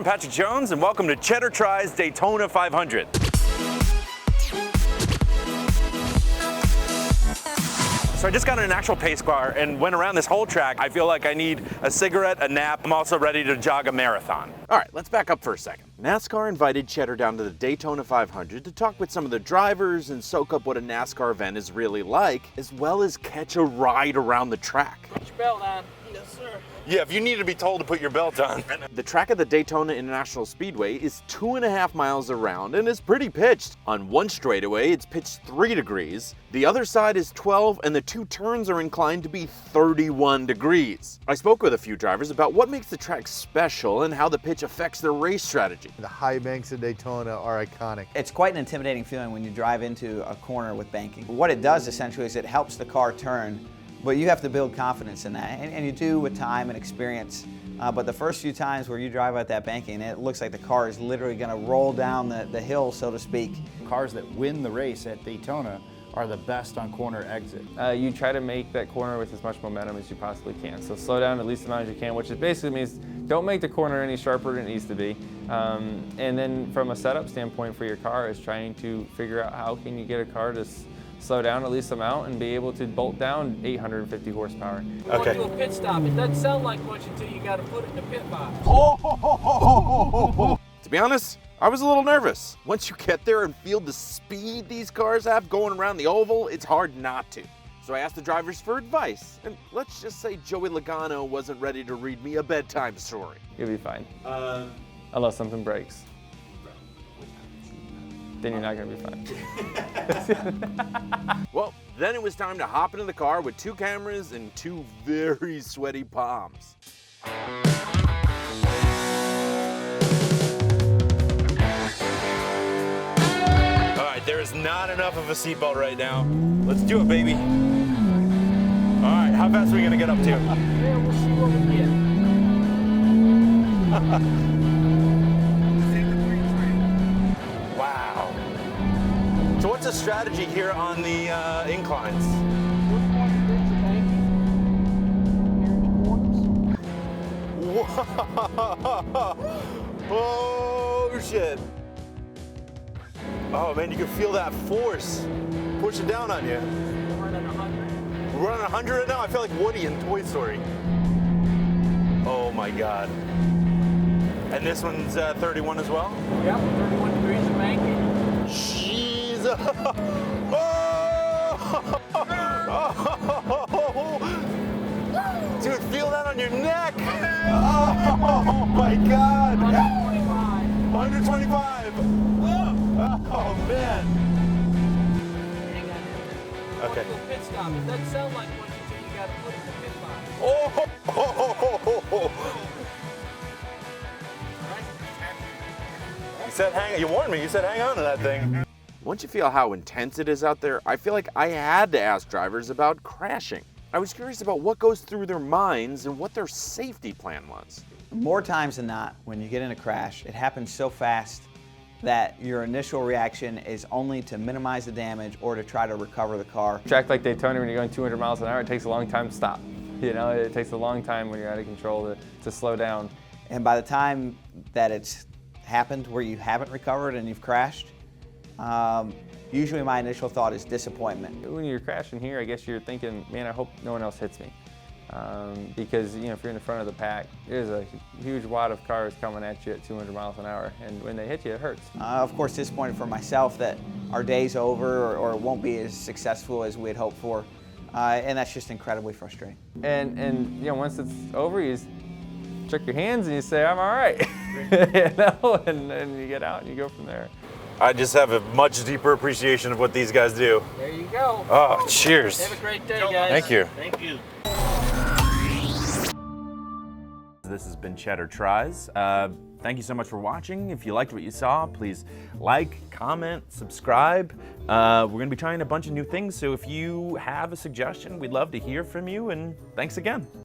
I'm Patrick Jones, and welcome to Cheddar Tries Daytona 500. So I just got in an actual pace car and went around this whole track. I feel like I need a cigarette, a nap. I'm also ready to jog a marathon. All right, let's back up for a second. NASCAR invited Cheddar down to the Daytona 500 to talk with some of the drivers and soak up what a NASCAR event is really like, as well as catch a ride around the track. Put your belt on. Yes, sir. Yeah, if you need to be told to put your belt on. The track at the Daytona International Speedway is 2.5 miles around and is pretty pitched. On one straightaway, it's pitched 3 degrees. The other side is 12, and the two turns are inclined to be 31 degrees. I spoke with a few drivers about what makes the track special and how the pitch affects their race strategy. The high banks of Daytona are iconic. It's quite an intimidating feeling when you drive into a corner with banking. What it does essentially is it helps the car turn, but you have to build confidence in that, and you do with time and experience. But the first few times where you drive out that banking, it looks like the car is literally going to roll down the hill, so to speak. Cars that win the race at Daytona are the best on corner exit. You try to make that corner with as much momentum as you possibly can. So slow down at least amount as you can, which basically means don't make the corner any sharper than it needs to be. And then from a setup standpoint for your car is trying to figure out how can you get a car to slow down at least amount and be able to bolt down 850 horsepower. Okay. Do a pit stop. It doesn't sound like much until you got to put it in the pit box. To be honest, I was a little nervous. Once you get there and feel the speed these cars have going around the oval, it's hard not to. So I asked the drivers for advice, and let's just say Joey Logano wasn't ready to read me a bedtime story. You'll be fine. Unless something breaks. Then you're not going to be fine. Well, then it was time to hop into the car with 2 cameras and 2 very sweaty palms. All right, there is not enough of a seatbelt right now. Let's do it, baby. All right, how fast are we going to get up to? Yeah, we'll see what we get. Wow. So what's the strategy here on the inclines? Oh shit. Oh man, you can feel that force pushing down on you. We're running 100. We're running 100 right now? I feel like Woody in Toy Story. Oh my God. And this one's 31 as well? Yep, 31 degrees of banking. Jesus! Oh! Dude, feel that on your neck! Oh my God! 125. 125! Oh man! Hang on. Okay. Do a pit stop. It doesn't sound like much until you got to put it in the pit box. Oh! You said you warned me, you said hang on to that thing. Once you feel how intense it is out there, I feel like I had to ask drivers about crashing. I was curious about what goes through their minds and what their safety plan was. More times than not, when you get in a crash, it happens so fast that your initial reaction is only to minimize the damage or to try to recover the car. A track like Daytona, when you're going 200 miles an hour, it takes a long time to stop. You know, it takes a long time when you're out of control to slow down. And by the time that it's happened where you haven't recovered and you've crashed, usually my initial thought is disappointment. When you're crashing here, I guess you're thinking, man, I hope no one else hits me. Because, you know, if you're in the front of the pack, there's a huge wad of cars coming at you at 200 miles an hour, and when they hit you, it hurts. Of course, disappointed for myself that our day's over or won't be as successful as we had hoped for, and that's just incredibly frustrating. And you know, once it's over, you just check your hands and you say, I'm all right. You know, and then you get out and you go from there. I just have a much deeper appreciation of what these guys do. There you go. Oh, cheers. Have a great day, guys. Thank you. Thank you. This has been Cheddar Tries. Thank you so much for watching. If you liked what you saw, please like, comment, subscribe. We're going to be trying a bunch of new things, so if you have a suggestion, we'd love to hear from you, and thanks again.